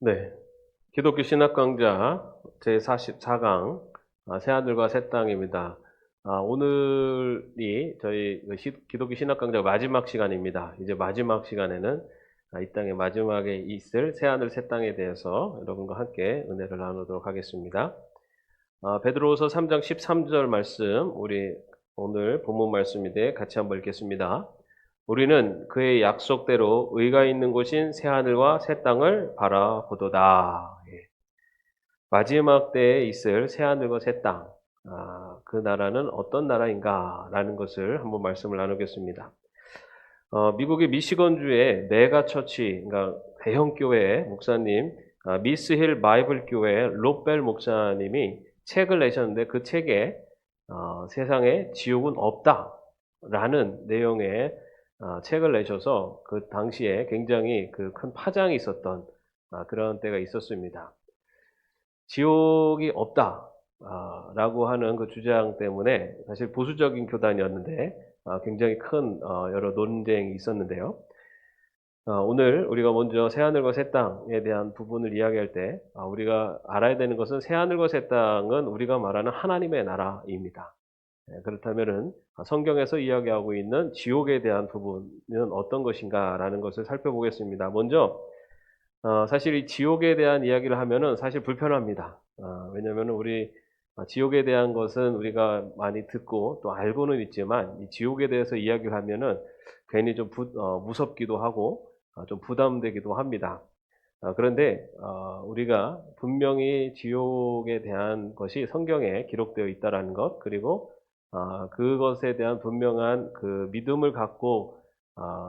네. 기독교 신학 강좌 제44강 새하늘과 새 땅입니다. 오늘이 저희 기독교 신학 강좌 마지막 시간입니다. 이제 마지막 시간에는 이 땅의 마지막에 있을 새하늘 새 땅에 대해서 여러분과 함께 은혜를 나누도록 하겠습니다. 베드로후서 3장 13절 말씀, 우리 오늘 본문 말씀인데 같이 한번 읽겠습니다. 우리는 그의 약속대로 의가 있는 곳인 새하늘과 새 땅을 바라보도다. 마지막 때에 있을 새하늘과 새 땅, 그 나라는 어떤 나라인가라는 것을 한번 말씀을 나누겠습니다. 미국의 미시건주의 메가처치, 그러니까 대형교회 목사님, 미스힐 바이블 교회 롯벨 목사님이 책을 내셨는데 그 책에 세상에 지옥은 없다라는 내용의 책을 내셔서 그 당시에 굉장히 그 큰 파장이 있었던 그런 때가 있었습니다. 지옥이 없다 라고 하는 그 주장 때문에 사실 보수적인 교단이었는데 굉장히 큰 여러 논쟁이 있었는데요. 오늘 우리가 먼저 새하늘과 새 땅에 대한 부분을 이야기할 때 우리가 알아야 되는 것은 새하늘과 새 땅은 우리가 말하는 하나님의 나라입니다. 그렇다면은 성경에서 이야기하고 있는 지옥에 대한 부분은 어떤 것인가라는 것을 살펴보겠습니다. 먼저 사실 이 지옥에 대한 이야기를 하면은 사실 불편합니다. 왜냐하면 우리 지옥에 대한 것은 우리가 많이 듣고 또 알고는 있지만 이 지옥에 대해서 이야기를 하면은 괜히 좀 무섭기도 하고 좀 부담되기도 합니다. 그런데 우리가 분명히 지옥에 대한 것이 성경에 기록되어 있다라는 것, 그리고 그것에 대한 분명한 그 믿음을 갖고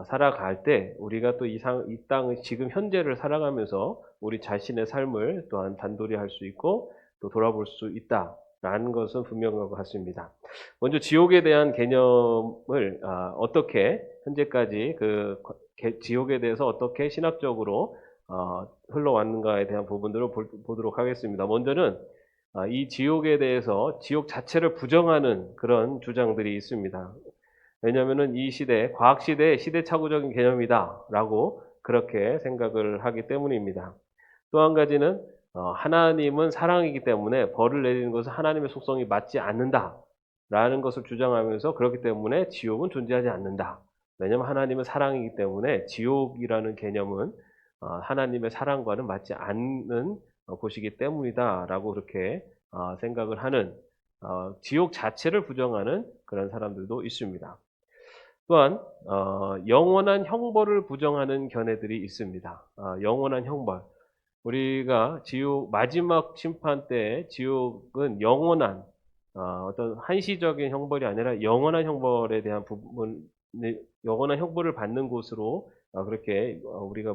살아갈 때 우리가 또 이 땅 지금 현재를 살아가면서 우리 자신의 삶을 또한 단돌이 할 수 있고 또 돌아볼 수 있다라는 것은 분명한 것 같습니다. 먼저 지옥에 대한 개념을 어떻게 현재까지 지옥에 대해서 어떻게 신학적으로 흘러왔는가에 대한 부분들을 보도록 하겠습니다. 먼저는 이 지옥에 대해서 지옥 자체를 부정하는 그런 주장들이 있습니다. 왜냐하면 이 시대, 과학 시대의 시대착오적인 개념이다라고 그렇게 생각을 하기 때문입니다. 또 한 가지는 하나님은 사랑이기 때문에 벌을 내리는 것은 하나님의 속성이 맞지 않는다라는 것을 주장하면서 그렇기 때문에 지옥은 존재하지 않는다. 왜냐하면 하나님은 사랑이기 때문에 지옥이라는 개념은 하나님의 사랑과는 맞지 않는 곳이기 때문이다라고 그렇게 생각을 하는 지옥 자체를 부정하는 그런 사람들도 있습니다. 또한 영원한 형벌을 부정하는 견해들이 있습니다. 영원한 형벌. 우리가 지옥 마지막 심판 때 지옥은 영원한 어떤 한시적인 형벌이 아니라 영원한 형벌에 대한 부분, 영원한 형벌을 받는 곳으로 그렇게 우리가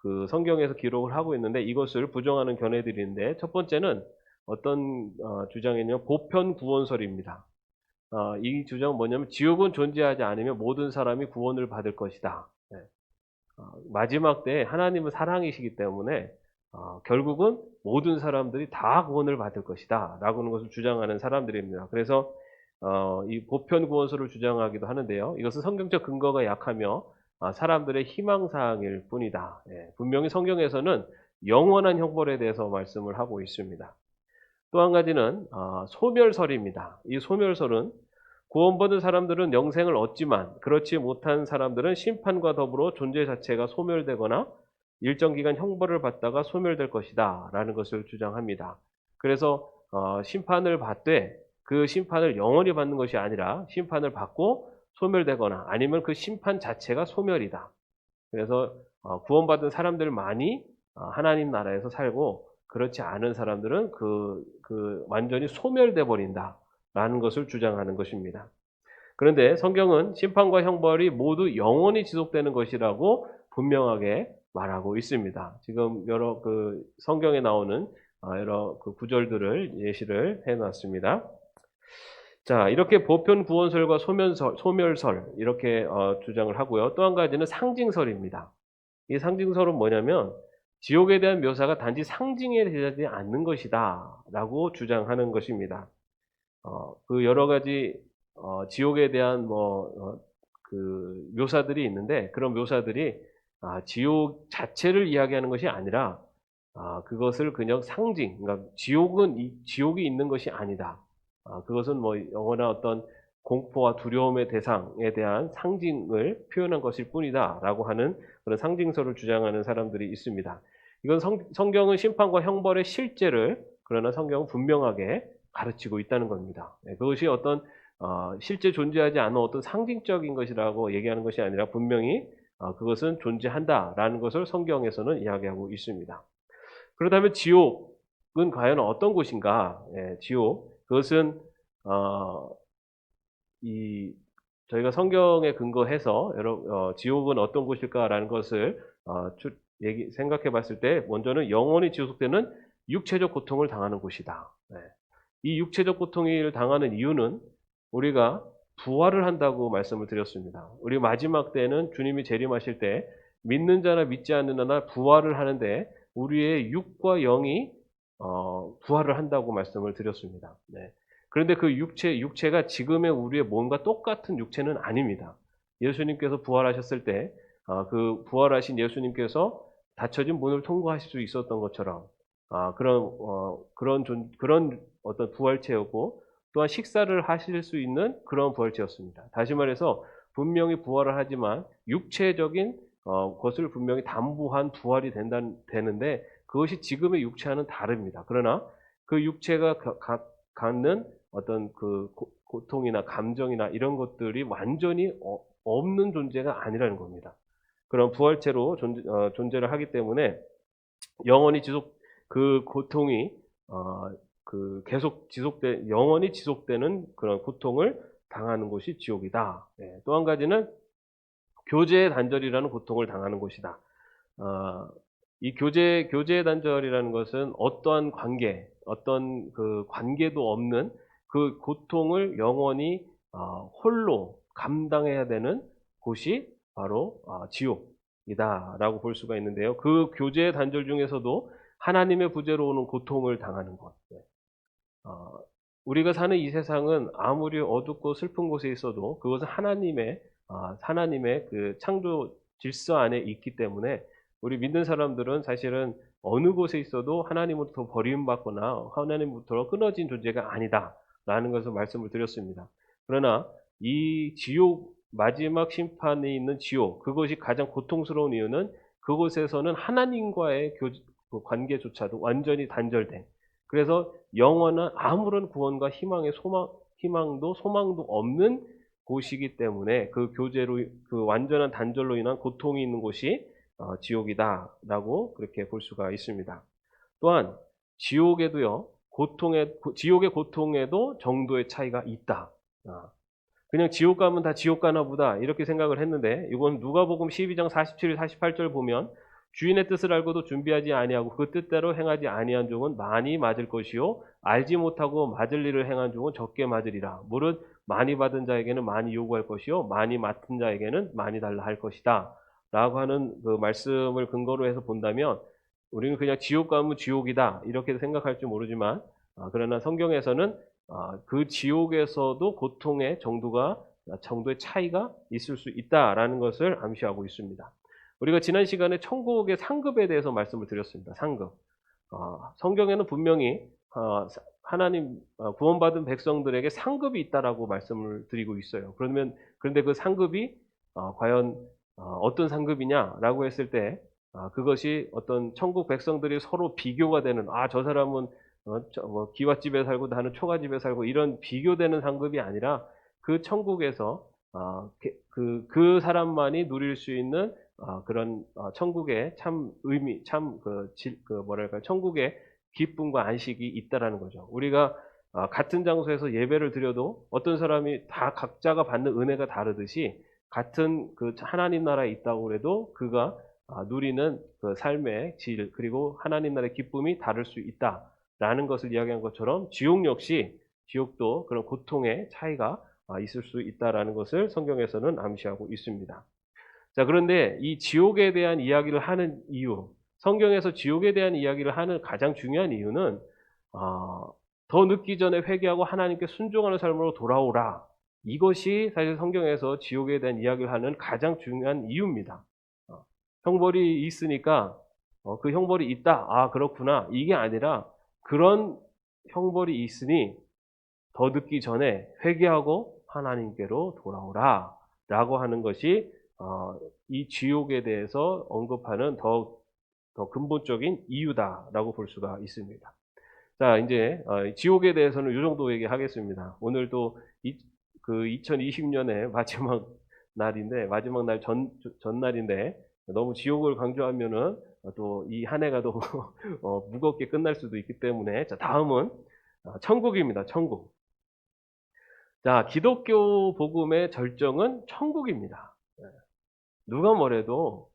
그 성경에서 기록을 하고 있는데 이것을 부정하는 견해들인데 첫 번째는 어떤 주장이냐면 보편 구원설입니다. 이 주장은 뭐냐면 지옥은 존재하지 않으면 모든 사람이 구원을 받을 것이다. 네. 마지막 때 하나님은 사랑이시기 때문에 결국은 모든 사람들이 다 구원을 받을 것이다 라고 하는 것을 주장하는 사람들입니다. 그래서 이 보편 구원설을 주장하기도 하는데요. 이것은 성경적 근거가 약하며 사람들의 희망사항일 뿐이다. 분명히 성경에서는 영원한 형벌에 대해서 말씀을 하고 있습니다. 또 한 가지는 소멸설입니다. 이 소멸설은 구원받은 사람들은 영생을 얻지만 그렇지 못한 사람들은 심판과 더불어 존재 자체가 소멸되거나 일정 기간 형벌을 받다가 소멸될 것이다 라는 것을 주장합니다. 그래서 심판을 받되 그 심판을 영원히 받는 것이 아니라 심판을 받고 소멸되거나 아니면 그 심판 자체가 소멸이다. 그래서 구원받은 사람들만이 하나님 나라에서 살고 그렇지 않은 사람들은 완전히 소멸돼 버린다라는 것을 주장하는 것입니다. 그런데 성경은 심판과 형벌이 모두 영원히 지속되는 것이라고 분명하게 말하고 있습니다. 지금 여러 성경에 나오는 여러 구절들을 예시를 해놨습니다. 자, 이렇게 보편 구원설과 소멸설 이렇게 주장을 하고요. 또 한 가지는 상징설입니다. 이 상징설은 뭐냐면 지옥에 대한 묘사가 단지 상징에 되지 않는 것이다 라고 주장하는 것입니다. 그 여러 가지 지옥에 대한 묘사들이 있는데 그런 묘사들이 지옥 자체를 이야기하는 것이 아니라 그것을 그냥 상징, 그러니까 지옥이 있는 것이 아니다. 그것은 뭐 영원한 어떤 공포와 두려움의 대상에 대한 상징을 표현한 것일 뿐이다라고 하는 그런 상징서를 주장하는 사람들이 있습니다. 이건 성경은 심판과 형벌의 실제를, 그러나 성경은 분명하게 가르치고 있다는 겁니다. 그것이 어떤 실제 존재하지 않은 어떤 상징적인 것이라고 얘기하는 것이 아니라 분명히 그것은 존재한다라는 것을 성경에서는 이야기하고 있습니다. 그렇다면 지옥은 과연 어떤 곳인가? 지옥, 그것은 저희가 성경에 근거해서 지옥은 어떤 곳일까라는 것을 생각해 봤을 때, 먼저는 영원히 지속되는 육체적 고통을 당하는 곳이다. 이 육체적 고통을 당하는 이유는 우리가 부활을 한다고 말씀을 드렸습니다. 우리 마지막 때는 주님이 재림하실 때 믿는 자나 믿지 않는 자나 부활을 하는데 우리의 육과 영이 부활을 한다고 말씀을 드렸습니다. 그런데 그 육체가 지금의 우리의 몸과 똑같은 육체는 아닙니다. 예수님께서 부활하셨을 때 그 부활하신 예수님께서 닫혀진 문을 통과하실 수 있었던 것처럼 그런 어떤 부활체였고, 또한 식사를 하실 수 있는 그런 부활체였습니다. 다시 말해서 분명히 부활을 하지만 육체적인 것을 분명히 담보한 부활이 되는데 그것이 지금의 육체와는 다릅니다. 그러나 그 육체가 갖는 어떤 그 고통이나 감정이나 이런 것들이 완전히 없는 존재가 아니라는 겁니다. 그런 부활체로 존재를 하기 때문에 영원히 그 고통이 계속 영원히 지속되는 그런 고통을 당하는 곳이 지옥이다. 또 한 가지는 교제의 단절이라는 고통을 당하는 곳이다. 이 교제의 단절이라는 것은 어떠한 어떤 그 관계도 없는 그 고통을 영원히 홀로 감당해야 되는 곳이 바로 지옥이다라고 볼 수가 있는데요. 그 교제의 단절 중에서도 하나님의 부재로 오는 고통을 당하는 것. 우리가 사는 이 세상은 아무리 어둡고 슬픈 곳에 있어도 그것은 하나님의 그 창조 질서 안에 있기 때문에 우리 믿는 사람들은 사실은 어느 곳에 있어도 하나님으로부터 버림받거나 하나님으로부터 끊어진 존재가 아니다라는 것을 말씀을 드렸습니다. 그러나 이 지옥, 마지막 심판에 있는 지옥, 그것이 가장 고통스러운 이유는 그곳에서는 하나님과의 관계조차도 완전히 단절된, 그래서 영원한 아무런 구원과 희망도 소망도 없는 곳이기 때문에 그 완전한 단절로 인한 고통이 있는 곳이 지옥이다라고 그렇게 볼 수가 있습니다. 또한 지옥의 고통에도 정도의 차이가 있다. 그냥 지옥 가면 다 지옥 가나 보다 이렇게 생각을 했는데, 이건 누가복음 12장 47, 48절 보면 주인의 뜻을 알고도 준비하지 아니하고 그 뜻대로 행하지 아니한 종은 많이 맞을 것이요 알지 못하고 맞을 일을 행한 종은 적게 맞으리라. 무릇 많이 받은 자에게는 많이 요구할 것이요 많이 맡은 자에게는 많이 달라 할 것이다 라고 하는 그 말씀을 근거로 해서 본다면, 우리는 그냥 지옥 가면 지옥이다 이렇게 생각할지 모르지만, 그러나 성경에서는 그 지옥에서도 고통의 정도의 차이가 있을 수 있다라는 것을 암시하고 있습니다. 우리가 지난 시간에 천국의 상급에 대해서 말씀을 드렸습니다. 상급. 성경에는 분명히 하나님 구원받은 백성들에게 상급이 있다라고 말씀을 드리고 있어요. 그런데 그 상급이 과연 어떤 상급이냐라고 했을 때 그것이 어떤 천국 백성들이 서로 비교가 되는, 저 사람은 기와집에 살고 나는 초가집에 살고 이런 비교되는 상급이 아니라 그 천국에서 그 사람만이 누릴 수 있는 그런 천국의 참 의미, 천국의 기쁨과 안식이 있다라는 거죠. 우리가 같은 장소에서 예배를 드려도 어떤 사람이 다 각자가 받는 은혜가 다르듯이 같은 그 하나님 나라에 있다고 해도 그가 누리는 그 삶의 질, 그리고 하나님 나라의 기쁨이 다를 수 있다라는 것을 이야기한 것처럼 지옥도 그런 고통의 차이가 있을 수 있다라는 것을 성경에서는 암시하고 있습니다. 자, 그런데 이 지옥에 대한 이야기를 하는 이유, 성경에서 지옥에 대한 이야기를 하는 가장 중요한 이유는 더 늦기 전에 회개하고 하나님께 순종하는 삶으로 돌아오라. 이것이 사실 성경에서 지옥에 대한 이야기를 하는 가장 중요한 이유입니다. 형벌이 있으니까 그 형벌이 있다. 아, 그렇구나. 이게 아니라 그런 형벌이 있으니 더 늦기 전에 회개하고 하나님께로 돌아오라 라고 하는 것이 이 지옥에 대해서 언급하는 더 근본적인 이유다라고 볼 수가 있습니다. 자, 이제 지옥에 대해서는 이 정도 얘기하겠습니다. 오늘도 그 2020년의 마지막 날인데, 마지막 날 전날인데 너무 지옥을 강조하면은 또 이 한 해가 너무 무겁게 끝날 수도 있기 때문에, 자, 다음은 천국입니다. 천국. 자, 기독교 복음의 절정은 천국입니다. 누가 뭐래도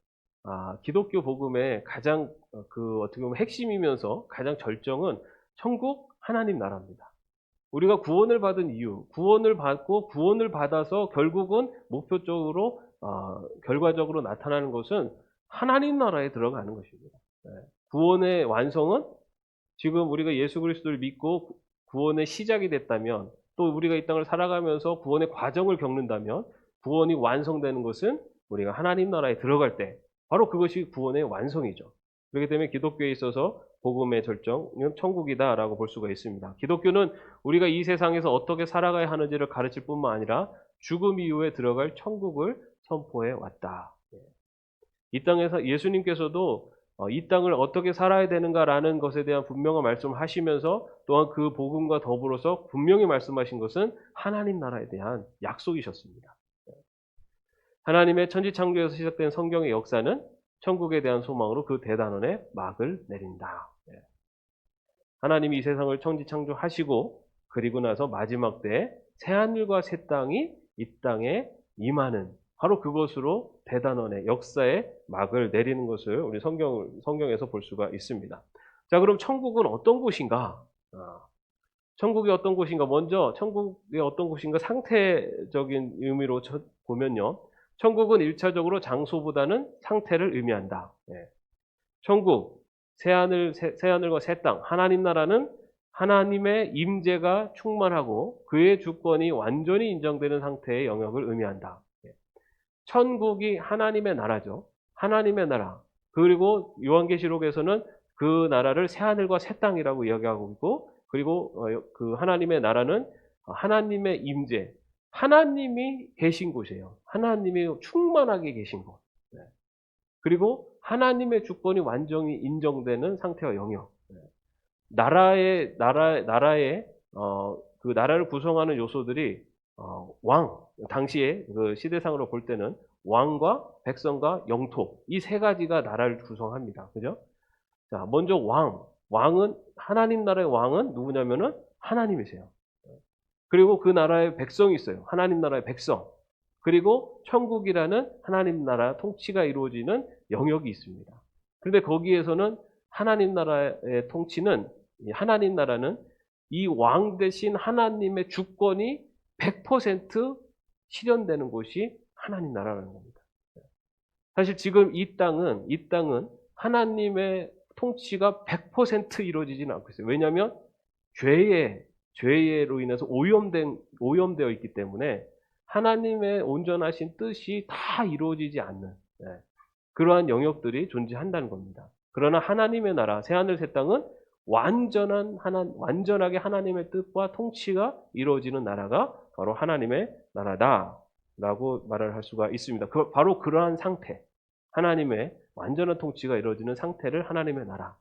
기독교 복음의 가장 어떻게 보면 핵심이면서 가장 절정은 천국 하나님 나라입니다. 우리가 구원을 받은 이유, 구원을 받고 구원을 받아서 결국은 목표적으로 결과적으로 나타나는 것은 하나님 나라에 들어가는 것입니다. 구원의 완성은 지금 우리가 예수 그리스도를 믿고 구원의 시작이 됐다면, 또 우리가 이 땅을 살아가면서 구원의 과정을 겪는다면, 구원이 완성되는 것은 우리가 하나님 나라에 들어갈 때 바로 그것이 구원의 완성이죠. 그렇기 때문에 기독교에 있어서 복음의 절정은 천국이다라고 볼 수가 있습니다. 기독교는 우리가 이 세상에서 어떻게 살아가야 하는지를 가르칠 뿐만 아니라 죽음 이후에 들어갈 천국을 선포해 왔다. 이 땅에서 예수님께서도 이 땅을 어떻게 살아야 되는가라는 것에 대한 분명한 말씀을 하시면서, 또한 그 복음과 더불어서 분명히 말씀하신 것은 하나님 나라에 대한 약속이셨습니다. 하나님의 천지창조에서 시작된 성경의 역사는 천국에 대한 소망으로 그 대단원에 막을 내린다. 하나님이 이 세상을 천지창조하시고, 그리고 나서 마지막 때 새하늘과 새 땅이 이 땅에 임하는, 바로 그것으로 대단원의 역사에 막을 내리는 것을 우리 성경에서 볼 수가 있습니다. 자, 그럼 천국은 어떤 곳인가? 천국이 어떤 곳인가? 먼저 천국이 어떤 곳인가 상태적인 의미로 보면요. 천국은 1차적으로 장소보다는 상태를 의미한다. 천국, 새하늘과 새 땅, 하나님 나라는 하나님의 임재가 충만하고 그의 주권이 완전히 인정되는 상태의 영역을 의미한다. 천국이 하나님의 나라죠. 하나님의 나라. 그리고 요한계시록에서는 그 나라를 새하늘과 새 땅이라고 이야기하고 있고, 그리고 그 하나님의 나라는 하나님의 임재, 하나님이 계신 곳이에요. 하나님이 충만하게 계신 곳. 그리고 하나님의 주권이 완전히 인정되는 상태와 영역. 나라의 그 나라를 구성하는 요소들이 당시에 그 시대상으로 볼 때는 왕과 백성과 영토, 이 세 가지가 나라를 구성합니다. 그죠? 자, 먼저 왕은 하나님 나라의 왕은 누구냐면은 하나님이세요. 그리고 그 나라에 백성이 있어요. 하나님 나라의 백성. 그리고 천국이라는 하나님 나라 통치가 이루어지는 영역이 있습니다. 그런데 거기에서는 하나님 나라의 통치는, 하나님 나라는 이 왕 대신 하나님의 주권이 100% 실현되는 곳이 하나님 나라라는 겁니다. 사실 지금 이 땅은 하나님의 통치가 100% 이루어지지는 않고 있어요. 왜냐하면 죄로 인해서 오염되어 있기 때문에 하나님의 온전하신 뜻이 다 이루어지지 않는 그러한 영역들이 존재한다는 겁니다. 그러나 하나님의 나라, 새하늘 새 땅은 완전하게 하나님의 뜻과 통치가 이루어지는 나라가 바로 하나님의 나라다라고 말을 할 수가 있습니다. 바로 그러한 상태, 하나님의 완전한 통치가 이루어지는 상태를 하나님의 나라.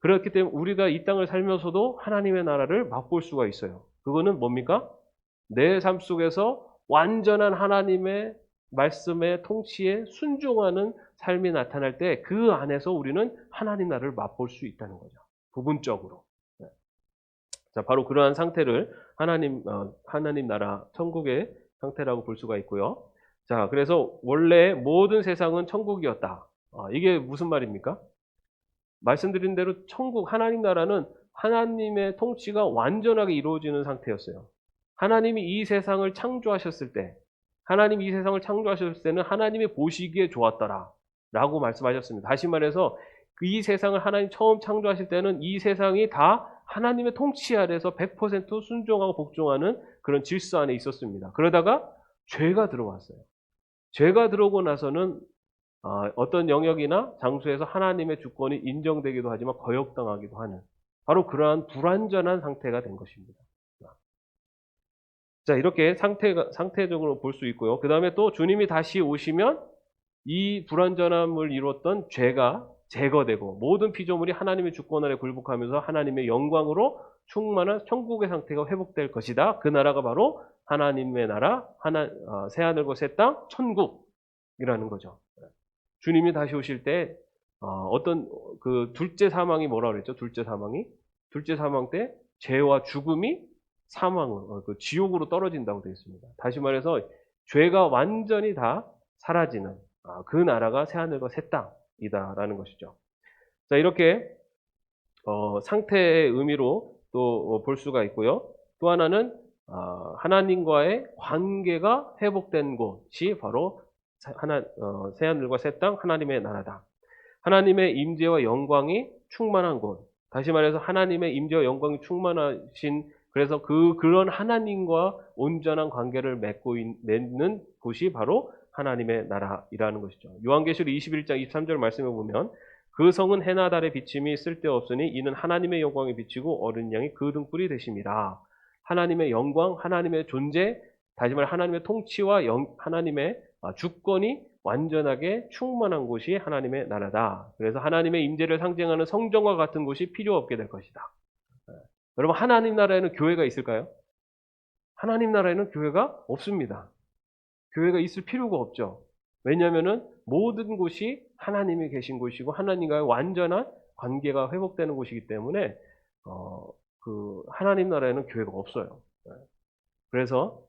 그렇기 때문에 우리가 이 땅을 살면서도 하나님의 나라를 맛볼 수가 있어요. 그거는 뭡니까? 내 삶 속에서 완전한 하나님의 말씀의 통치에 순종하는 삶이 나타날 때 그 안에서 우리는 하나님 나라를 맛볼 수 있다는 거죠. 부분적으로. 자, 바로 그러한 상태를 하나님 나라, 천국의 상태라고 볼 수가 있고요. 자, 그래서 원래 모든 세상은 천국이었다. 이게 무슨 말입니까? 말씀드린 대로 천국, 하나님 나라는 하나님의 통치가 완전하게 이루어지는 상태였어요. 하나님이 이 세상을 창조하셨을 때는 하나님이 보시기에 좋았더라 라고 말씀하셨습니다. 다시 말해서 이 세상을 하나님 처음 창조하실 때는 이 세상이 다 하나님의 통치 아래서 100% 순종하고 복종하는 그런 질서 안에 있었습니다. 그러다가 죄가 들어왔어요. 죄가 들어오고 나서는 어떤 영역이나 장소에서 하나님의 주권이 인정되기도 하지만 거역당하기도 하는 바로 그러한 불완전한 상태가 된 것입니다. 자, 이렇게 상태적으로 볼 수 있고요. 그 다음에 또 주님이 다시 오시면 이 불완전함을 이뤘던 죄가 제거되고 모든 피조물이 하나님의 주권 아래 굴복하면서 하나님의 영광으로 충만한 천국의 상태가 회복될 것이다. 그 나라가 바로 하나님의 나라, 새하늘과 새 땅, 천국이라는 거죠. 주님이 다시 오실 때 어떤 그 둘째 사망이 뭐라 그랬죠? 둘째 사망 때 죄와 죽음이 사망을 그 지옥으로 떨어진다고 되어 있습니다. 다시 말해서 죄가 완전히 다 사라지는 그 나라가 새하늘과 새 땅이다라는 것이죠. 자, 이렇게 상태의 의미로 또 볼 수가 있고요. 또 하나는 하나님과의 관계가 회복된 곳이 바로 새하늘과 새 땅 하나님의 나라다. 하나님의 임재와 영광이 충만한 곳. 다시 말해서 하나님의 임재와 영광이 충만하신 그래서 그런 하나님과 온전한 관계를 맺는 곳이 바로 하나님의 나라이라는 것이죠. 요한계시록 21장 23절 말씀에 보면 그 성은 해나 달의 비침이 쓸데없으니 이는 하나님의 영광이 비치고 어린 양이 그 등불이 되심이라. 하나님의 영광, 하나님의 존재, 다시 말해 하나님의 통치와 하나님의 주권이 완전하게 충만한 곳이 하나님의 나라다. 그래서 하나님의 임재를 상징하는 성전과 같은 곳이 필요 없게 될 것이다. 여러분, 하나님 나라에는 교회가 있을까요? 하나님 나라에는 교회가 없습니다. 교회가 있을 필요가 없죠. 왜냐하면 모든 곳이 하나님이 계신 곳이고 하나님과의 완전한 관계가 회복되는 곳이기 때문에 그 하나님 나라에는 교회가 없어요. 그래서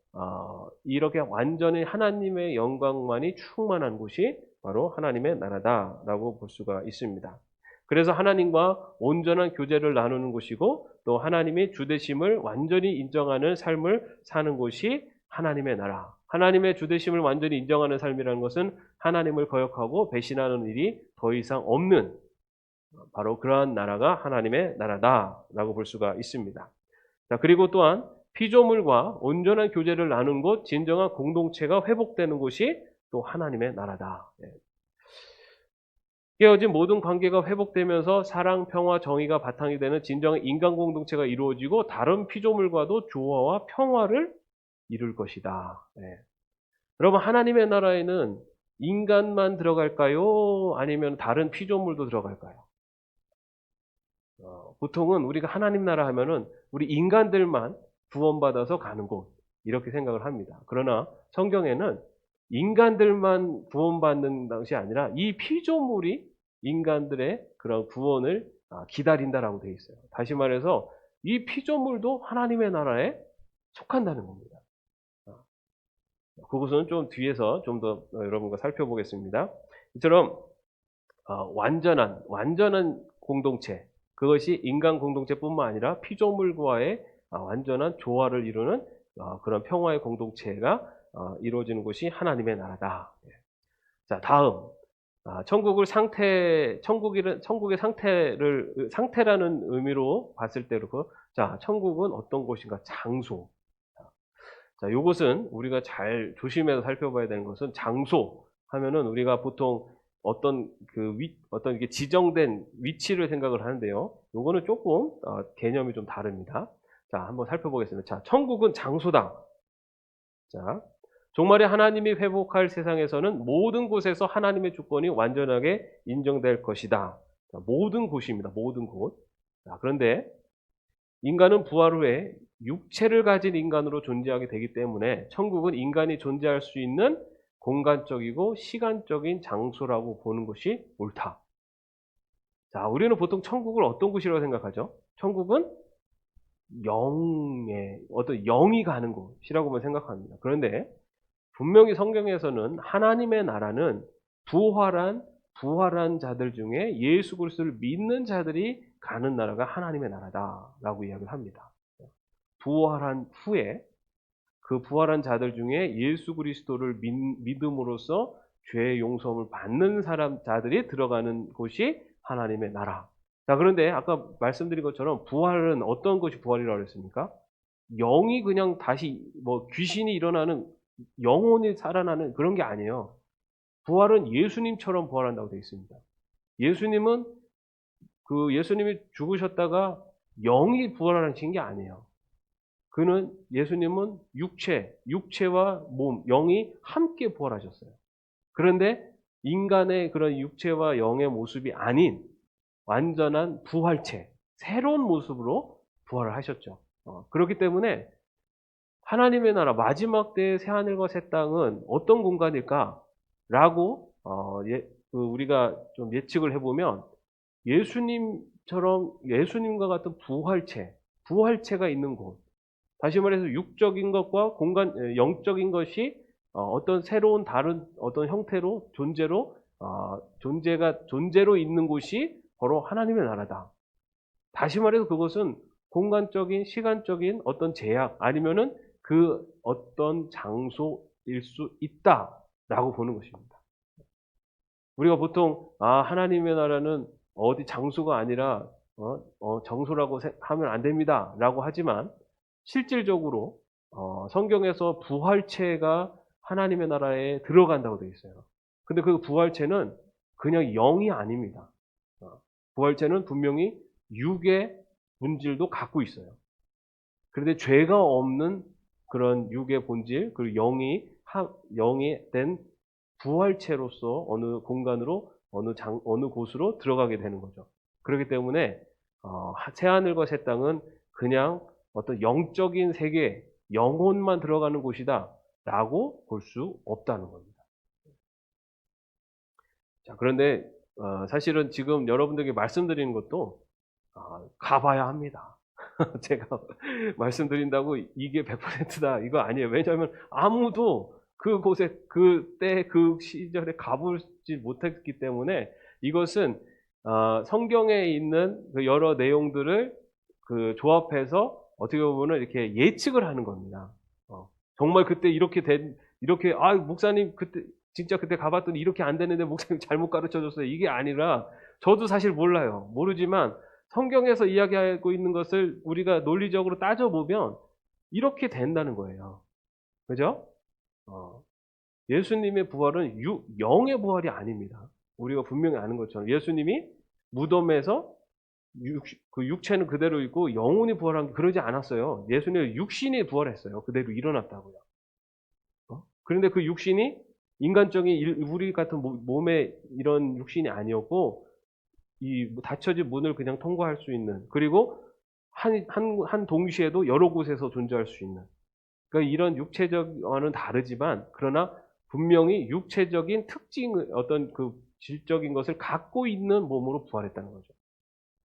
이렇게 완전히 하나님의 영광만이 충만한 곳이 바로 하나님의 나라다라고 볼 수가 있습니다. 그래서 하나님과 온전한 교제를 나누는 곳이고 또 하나님의 주되심을 완전히 인정하는 삶을 사는 곳이 하나님의 나라. 하나님의 주되심을 완전히 인정하는 삶이라는 것은 하나님을 거역하고 배신하는 일이 더 이상 없는 바로 그러한 나라가 하나님의 나라다라고 볼 수가 있습니다. 자, 그리고 또한 피조물과 온전한 교제를 나눈 곳, 진정한 공동체가 회복되는 곳이 또 하나님의 나라다. 깨어진 모든 관계가 회복되면서 사랑, 평화, 정의가 바탕이 되는 진정한 인간 공동체가 이루어지고 다른 피조물과도 조화와 평화를 이룰 것이다. 여러분, 하나님의 나라에는 인간만 들어갈까요? 아니면 다른 피조물도 들어갈까요? 보통은 우리가 하나님 나라 하면은 우리 인간들만 구원받아서 가는 곳 이렇게 생각을 합니다. 그러나 성경에는 인간들만 구원받는 것이 아니라 이 피조물이 인간들의 그런 구원을 기다린다라고 되어 있어요. 다시 말해서 이 피조물도 하나님의 나라에 속한다는 겁니다. 그것은 좀 뒤에서 좀 더 여러분과 살펴보겠습니다. 이처럼 완전한 공동체, 그것이 인간 공동체뿐만 아니라 피조물과의 완전한 조화를 이루는 그런 평화의 공동체가 이루어지는 곳이 하나님의 나라다. 자, 다음 천국의 상태라는 의미로 봤을 때 그렇고, 자, 천국은 어떤 곳인가? 장소. 자, 요것은 우리가 잘 조심해서 살펴봐야 되는 것은 장소 하면은 우리가 보통 어떤 이게 지정된 위치를 생각을 하는데요. 요거는 조금 개념이 좀 다릅니다. 자, 한번 살펴보겠습니다. 자, 천국은 장소다. 자, 종말에 하나님이 회복할 세상에서는 모든 곳에서 하나님의 주권이 완전하게 인정될 것이다. 자, 모든 곳입니다. 모든 곳. 자, 그런데 인간은 부활 후에 육체를 가진 인간으로 존재하게 되기 때문에 천국은 인간이 존재할 수 있는 공간적이고 시간적인 장소라고 보는 것이 옳다. 자, 우리는 보통 천국을 어떤 곳이라고 생각하죠? 천국은 어떤 영이 가는 곳이라고만 생각합니다. 그런데 분명히 성경에서는 하나님의 나라는 부활한 자들 중에 예수 그리스도를 믿는 자들이 가는 나라가 하나님의 나라다라고 이야기를 합니다. 부활한 후에 그 부활한 자들 중에 예수 그리스도를 믿음으로써 죄의 용서를 받는 자들이 들어가는 곳이 하나님의 나라. 자, 그런데 아까 말씀드린 것처럼 부활은 어떤 것이 부활이라고 했습니까? 영이 그냥 다시 귀신이 일어나는 영혼이 살아나는 그런 게 아니에요. 부활은 예수님처럼 부활한다고 되어 있습니다. 예수님은 예수님이 죽으셨다가 영이 부활하신 게 아니에요. 예수님은 육체와 몸, 영이 함께 부활하셨어요. 그런데 인간의 그런 육체와 영의 모습이 아닌 완전한 부활체, 새로운 모습으로 부활을 하셨죠. 그렇기 때문에 하나님의 나라 마지막 때의 새하늘과 새 땅은 어떤 공간일까라고 우리가 좀 예측을 해보면 예수님과 같은 부활체가 있는 곳. 다시 말해서 육적인 것과 영적인 것이 어떤 새로운 다른 어떤 형태로 존재로 있는 곳이 바로 하나님의 나라다. 다시 말해서 그것은 공간적인, 시간적인 어떤 제약 아니면은 그 어떤 장소일 수 있다라고 보는 것입니다. 우리가 보통 하나님의 나라는 어디 장소가 아니라 정소라고 하면 안 됩니다라고 하지만 실질적으로 성경에서 부활체가 하나님의 나라에 들어간다고 되어 있어요. 근데 그 부활체는 그냥 영이 아닙니다. 부활체는 분명히 육의 본질도 갖고 있어요. 그런데 죄가 없는 그런 육의 본질, 그리고 영이 된 부활체로서 어느 공간으로, 어느 곳으로 들어가게 되는 거죠. 그렇기 때문에, 새하늘과 새 땅은 그냥 어떤 영적인 세계, 영혼만 들어가는 곳이다 라고 볼 수 없다는 겁니다. 자, 그런데 사실은 지금 여러분들에게 말씀드리는 것도 가봐야 합니다. 제가 말씀드린다고 이게 100%다 이거 아니에요. 왜냐하면 아무도 그곳에 그때 그 시절에 가보지 못했기 때문에 이것은 성경에 있는 그 여러 내용들을 조합해서 어떻게 보면 이렇게 예측을 하는 겁니다. 정말 그때 이렇게 목사님 진짜 그때 가봤더니 이렇게 안 되는데 목사님 잘못 가르쳐 줬어요. 이게 아니라 저도 사실 모르지만 성경에서 이야기하고 있는 것을 우리가 논리적으로 따져보면 이렇게 된다는 거예요. 그죠? 예수님의 부활은 영의 부활이 아닙니다. 우리가 분명히 아는 것처럼 예수님이 무덤에서 육체는 그대로 있고 영혼이 부활한 게 그러지 않았어요. 예수님의 육신이 부활했어요. 그대로 일어났다고요. 그런데 그 육신이 인간적인 우리 같은 몸의 이런 육신이 아니었고 이 닫혀진 문을 그냥 통과할 수 있는, 그리고 한 동시에도 여러 곳에서 존재할 수 있는, 그러니까 이런 육체적과는 다르지만 그러나 분명히 육체적인 특징, 어떤 그 질적인 것을 갖고 있는 몸으로 부활했다는 거죠.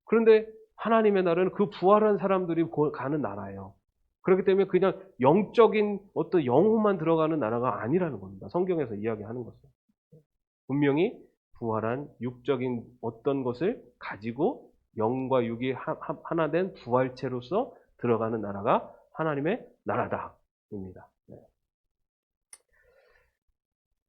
그런데 하나님의 나라는 그 부활한 사람들이 가는 나라예요. 그렇기 때문에 그냥 영적인 어떤 영혼만 들어가는 나라가 아니라는 겁니다. 성경에서 이야기하는 것은. 분명히 부활한 육적인 어떤 것을 가지고 영과 육이 하나 된 부활체로서 들어가는 나라가 하나님의 나라다입니다. 네.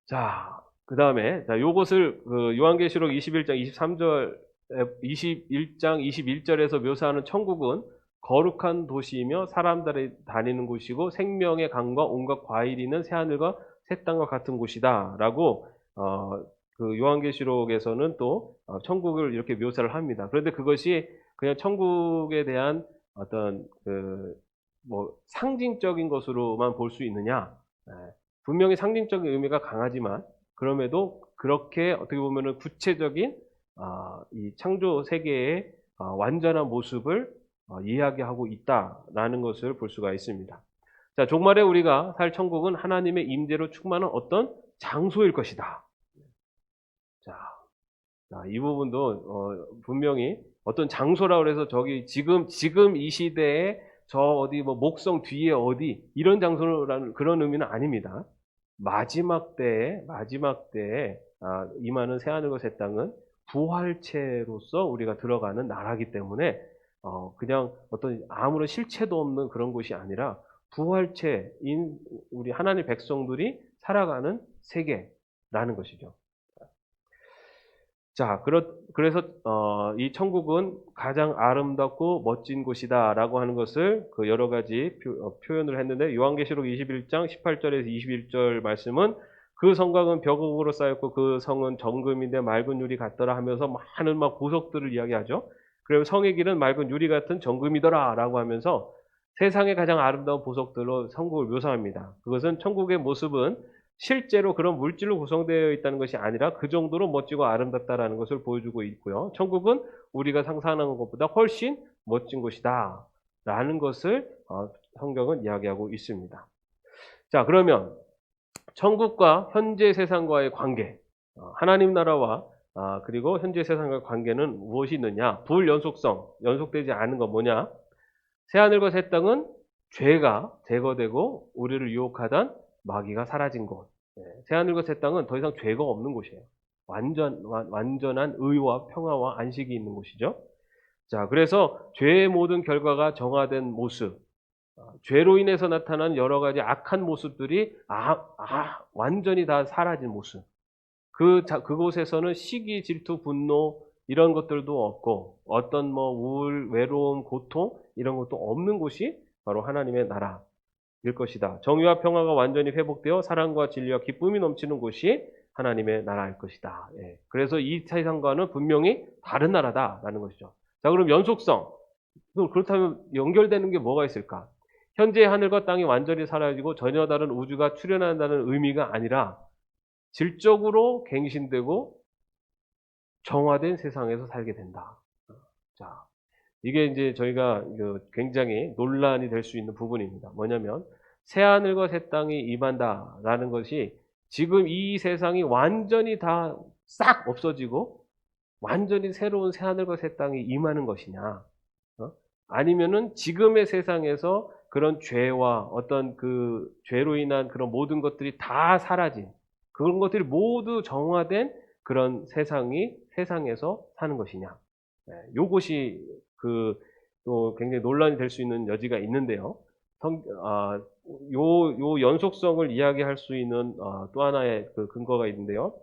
자, 그 다음에 요것을 요한계시록 21장 21절에서 묘사하는 천국은 거룩한 도시이며 사람들이 다니는 곳이고 생명의 강과 온갖 과일이 있는 새하늘과 새 땅과 같은 곳이다 라고 요한계시록에서는 또 천국을 이렇게 묘사를 합니다. 그런데 그것이 그냥 천국에 대한 어떤 상징적인 것으로만 볼 수 있느냐? 분명히 상징적인 의미가 강하지만 그럼에도 그렇게 어떻게 보면은 구체적인 이 창조 세계의 완전한 모습을 이야기하고 있다라는 것을 볼 수가 있습니다. 자, 종말에 우리가 살 천국은 하나님의 임재로 충만한 어떤 장소일 것이다. 자, 이 부분도 분명히 어떤 장소라고 해서 저기 지금 이 시대에 저 어디 목성 뒤에 어디 이런 장소라는 그런 의미는 아닙니다. 마지막 때에 임하는 새하늘과 새 땅은 부활체로서 우리가 들어가는 나라이기 때문에 그냥 어떤 아무런 실체도 없는 그런 곳이 아니라 부활체인 우리 하나님의 백성들이 살아가는 세계라는 것이죠. 자, 그래서 이 천국은 가장 아름답고 멋진 곳이다라고 하는 것을 여러 가지 표현을 했는데 요한계시록 21장 18절에서 21절 말씀은 그 성곽은 벽으로 쌓였고 그 성은 정금인데 맑은 유리 같더라 하면서 많은 막 보석들을 이야기하죠. 그리고 성의 길은 맑은 유리 같은 정금이더라라고 하면서 세상의 가장 아름다운 보석들로 천국을 묘사합니다. 그것은 천국의 모습은 실제로 그런 물질로 구성되어 있다는 것이 아니라 그 정도로 멋지고 아름답다라는 것을 보여주고 있고요. 천국은 우리가 상상하는 것보다 훨씬 멋진 곳이다 라는 것을 성경은 이야기하고 있습니다. 자, 그러면 천국과 현재 세상과의 관계, 하나님 나라와 그리고 현재 세상과의 관계는 무엇이 있느냐? 불연속성, 연속되지 않은 건 뭐냐? 새하늘과 새 땅은 죄가 제거되고 우리를 유혹하던 마귀가 사라진 곳. 새하늘과 새 땅은 더 이상 죄가 없는 곳이에요. 완전한 의와 평화와 안식이 있는 곳이죠. 자, 그래서 죄의 모든 결과가 정화된 모습, 죄로 인해서 나타난 여러 가지 악한 모습들이 완전히 다 사라진 모습. 그곳에서는 시기, 질투, 분노 이런 것들도 없고 어떤 뭐 우울, 외로움, 고통 이런 것도 없는 곳이 바로 하나님의 나라일 것이다. 정의와 평화가 완전히 회복되어 사랑과 진리와 기쁨이 넘치는 곳이 하나님의 나라일 것이다. 예. 그래서 이 세상과는 분명히 다른 나라다라는 것이죠. 자, 그럼 연속성. 그렇다면 연결되는 게 뭐가 있을까? 현재 하늘과 땅이 완전히 사라지고 전혀 다른 우주가 출현한다는 의미가 아니라 질적으로 갱신되고 정화된 세상에서 살게 된다. 자, 이게 이제 저희가 굉장히 논란이 될 수 있는 부분입니다. 뭐냐면 새하늘과 새 땅이 임한다라는 것이 지금 이 세상이 완전히 다 싹 없어지고 완전히 새로운 새하늘과 새 땅이 임하는 것이냐, 아니면은 지금의 세상에서 그런 죄와 어떤 그 죄로 인한 그런 모든 것들이 다 사라진 그런 것들이 모두 정화된 그런 세상에서 사는 것이냐. 요것이 또 굉장히 논란이 될 수 있는 여지가 있는데요. 요 연속성을 이야기할 수 있는 또 하나의 그 근거가 있는데요.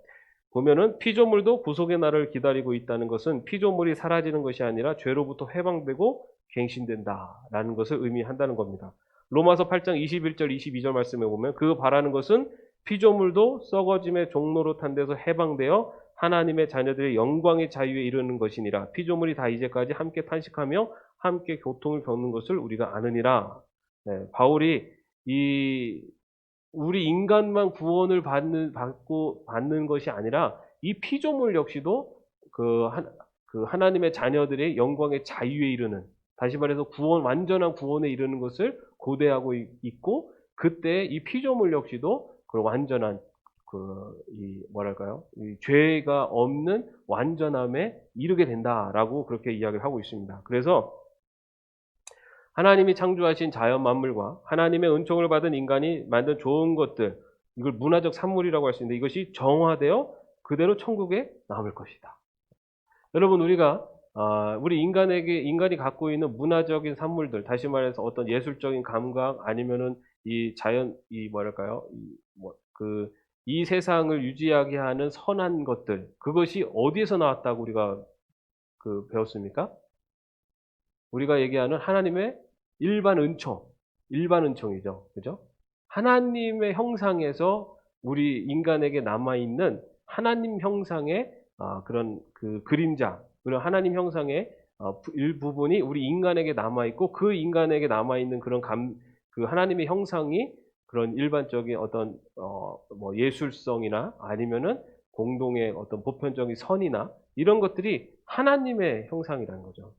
보면은 피조물도 구속의 날을 기다리고 있다는 것은 피조물이 사라지는 것이 아니라 죄로부터 해방되고 갱신된다라는 것을 의미한다는 겁니다. 로마서 8장 21절 22절 말씀에 보면 그 바라는 것은 피조물도 썩어짐의 종로로 탄 데서 해방되어 하나님의 자녀들의 영광의 자유에 이르는 것이니라. 피조물이 다 이제까지 함께 탄식하며 함께 고통을 겪는 것을 우리가 아느니라. 바울이 우리 인간만 구원을 받는 것이 아니라 이 피조물 역시도 그 하나님의 자녀들의 영광의 자유에 이르는, 다시 말해서 완전한 구원에 이르는 것을 고대하고 있고, 그때 이 피조물 역시도 그 완전한 이 죄가 없는 완전함에 이르게 된다라고 그렇게 이야기를 하고 있습니다. 그래서 하나님이 창조하신 자연 만물과 하나님의 은총을 받은 인간이 만든 좋은 것들, 이걸 문화적 산물이라고 할 수 있는데 이것이 정화되어 그대로 천국에 남을 것이다. 여러분, 우리 인간이 갖고 있는 문화적인 산물들, 다시 말해서 어떤 예술적인 감각 아니면은 이 세상을 유지하게 하는 선한 것들, 그것이 어디에서 나왔다고 우리가 배웠습니까? 우리가 얘기하는 하나님의 일반 은총이죠. 그죠? 하나님의 형상에서 우리 인간에게 남아있는 하나님 형상의 그런 그림자, 그런 하나님 형상의 일부분이 우리 인간에게 남아있고, 그 인간에게 남아있는 그런 그 하나님의 형상이 그런 일반적인 어떤 예술성이나 아니면은 공동의 어떤 보편적인 선이나 이런 것들이 하나님의 형상이라는 거죠.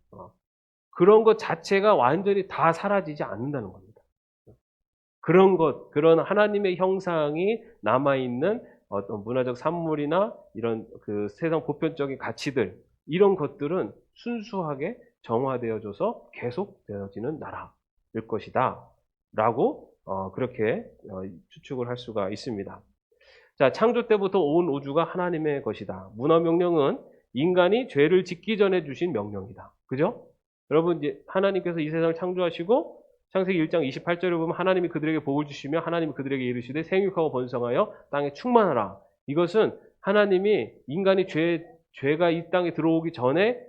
그런 것 자체가 완전히 다 사라지지 않는다는 겁니다. 그런 하나님의 형상이 남아있는 어떤 문화적 산물이나 이런 그 세상 보편적인 가치들, 이런 것들은 순수하게 정화되어져서 계속되어지는 나라일 것이다 라고 그렇게 추측을 할 수가 있습니다. 자, 창조 때부터 온 우주가 하나님의 것이다. 문화 명령은 인간이 죄를 짓기 전에 주신 명령이다. 그죠? 여러분, 이제 하나님께서 이 세상을 창조하시고 창세기 1장 28절에 보면 하나님이 그들에게 복을 주시며 하나님이 그들에게 이르시되 생육하고 번성하여 땅에 충만하라. 이것은 하나님이 인간이 죄가 이 땅에 들어오기 전에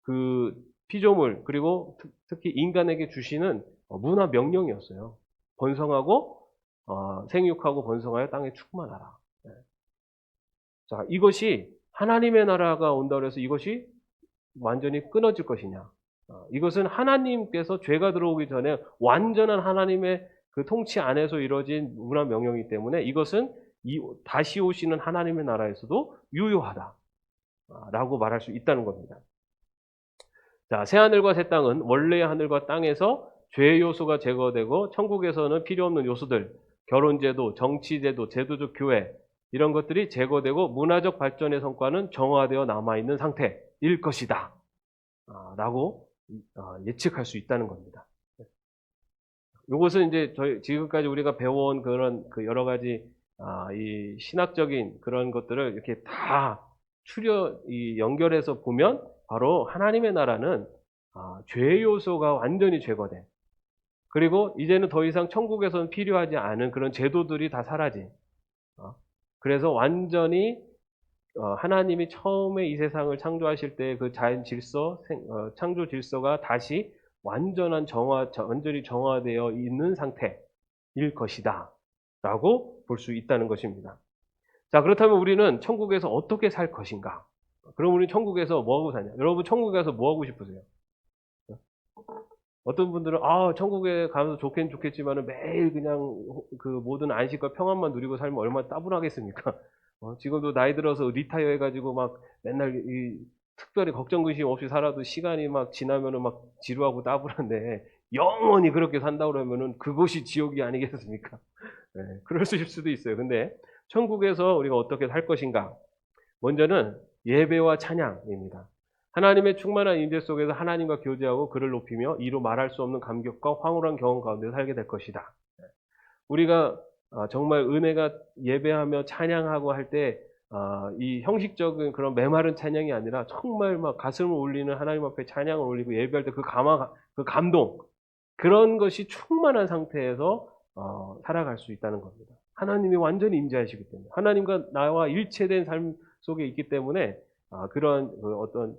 그 피조물 그리고 특히 인간에게 주시는 문화 명령이었어요. 번성하고 생육하고 번성하여 땅에 충만하라. 예. 자, 이것이 하나님의 나라가 온다고 해서 이것이 완전히 끊어질 것이냐? 이것은 하나님께서 죄가 들어오기 전에 완전한 하나님의 그 통치 안에서 이루어진 문화 명령이기 때문에 이것은 다시 오시는 하나님의 나라에서도 유효하다라고 말할 수 있다는 겁니다. 자, 새 하늘과 새 땅은 원래의 하늘과 땅에서 죄의 요소가 제거되고 천국에서는 필요 없는 요소들, 결혼제도, 정치제도, 제도적 교회 이런 것들이 제거되고 문화적 발전의 성과는 정화되어 남아있는 상태일 것이다 라고 예측할 수 있다는 겁니다. 이것은 이제 지금까지 우리가 배워온 그런 그 여러 가지 이 신학적인 그런 것들을 이렇게 다 연결해서 보면 바로 하나님의 나라는 죄의 요소가 완전히 제거돼. 그리고 이제는 더 이상 천국에서는 필요하지 않은 그런 제도들이 다 사라진. 그래서 완전히 하나님이 처음에 이 세상을 창조하실 때 그 자연 질서, 창조 질서가 다시 완전히 정화되어 있는 상태일 것이다 라고 볼 수 있다는 것입니다. 자, 그렇다면 우리는 천국에서 어떻게 살 것인가? 그럼 우리는 천국에서 뭐하고 사냐? 여러분 천국에 가서 뭐하고 싶으세요? 어떤 분들은 천국에 가면서 좋긴 좋겠지만은 매일 그냥 그 모든 안식과 평안만 누리고 살면 얼마나 따분하겠습니까? 지금도 나이 들어서 리타이어 해가지고 막 맨날 특별히 걱정 근심 없이 살아도 시간이 막 지나면은 막 지루하고 따분한데 영원히 그렇게 산다 그러면은 그것이 지옥이 아니겠습니까? 네, 그러실 수도 있어요. 근데 천국에서 우리가 어떻게 살 것인가? 먼저는 예배와 찬양입니다. 하나님의 충만한 임재 속에서 하나님과 교제하고 그를 높이며 이루 말할 수 없는 감격과 황홀한 경험 가운데 살게 될 것이다. 우리가 정말 은혜가 예배하며 찬양하고 할 때 이 형식적인 그런 메마른 찬양이 아니라 정말 막 가슴을 울리는 하나님 앞에 찬양을 올리고 예배할 때 그 감동 그런 것이 충만한 상태에서 살아갈 수 있다는 겁니다. 하나님이 완전히 임재하시기 때문에 하나님과 나와 일체된 삶 속에 있기 때문에 그런 어떤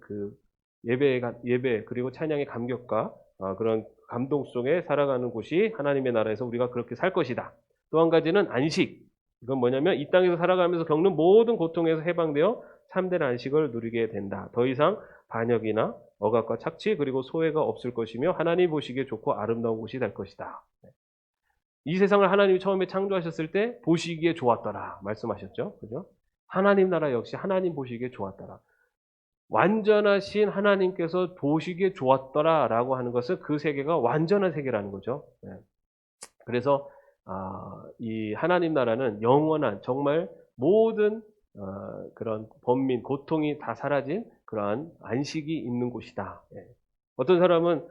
예배 그리고 찬양의 감격과 그런 감동 속에 살아가는 곳이 하나님의 나라에서 우리가 그렇게 살 것이다. 또 한 가지는 안식. 이건 뭐냐면 이 땅에서 살아가면서 겪는 모든 고통에서 해방되어 참된 안식을 누리게 된다. 더 이상 반역이나 억압과 착취 그리고 소외가 없을 것이며 하나님 보시기에 좋고 아름다운 곳이 될 것이다. 이 세상을 하나님이 처음에 창조하셨을 때 보시기에 좋았더라 말씀하셨죠. 그죠? 하나님 나라 역시 하나님 보시기에 좋았더라. 완전하신 하나님께서 보시기에 좋았더라라고 하는 것은 그 세계가 완전한 세계라는 거죠. 그래서 이 하나님 나라는 영원한 정말 모든 그런 번민, 고통이 다 사라진 그러한 안식이 있는 곳이다. 어떤 사람은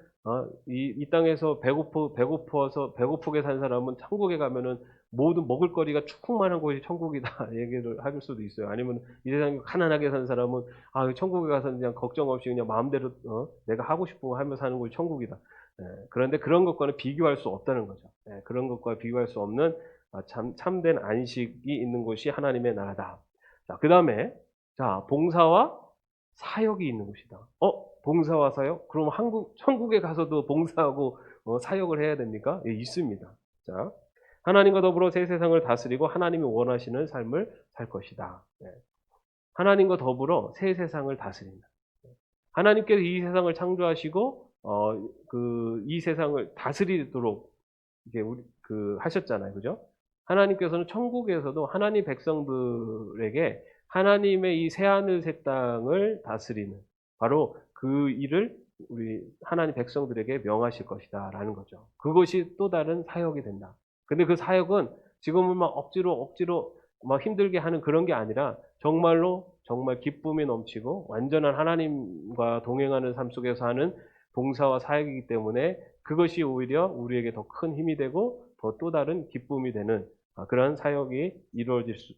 이 땅에서 배고프게 산 사람은 천국에 가면은 모든 먹을거리가 충만한 곳이 천국이다 얘기를 할 수도 있어요. 아니면 이 세상에 가난하게 산 사람은 천국에 가서 그냥 걱정 없이 그냥 마음대로 내가 하고 싶은 거 하면서 사는 곳이 천국이다. 그런데 그런 것과는 비교할 수 없다는 거죠. 그런 것과 비교할 수 없는 참된 안식이 있는 곳이 하나님의 나라다. 자, 그 다음에 봉사와 사역이 있는 곳이다. 봉사와 사역? 그럼 천국에 가서도 봉사하고 사역을 해야 됩니까? 예, 있습니다. 자, 하나님과 더불어 새 세상을 다스리고 하나님이 원하시는 삶을 살 것이다. 하나님과 더불어 새 세상을 다스린다. 하나님께서 이 세상을 창조하시고 이 세상을 다스리도록 이게 하셨잖아요, 그죠? 하나님께서는 천국에서도 하나님 백성들에게 하나님의 이 새하늘 새 땅을 다스리는 바로 그 일을 우리 하나님 백성들에게 명하실 것이다라는 거죠. 그것이 또 다른 사역이 된다. 근데 그 사역은 지금은 막 억지로 막 힘들게 하는 그런 게 아니라 정말로 정말 기쁨이 넘치고 완전한 하나님과 동행하는 삶 속에서 하는 봉사와 사역이기 때문에 그것이 오히려 우리에게 더 큰 힘이 되고 더 또 다른 기쁨이 되는 그런 사역이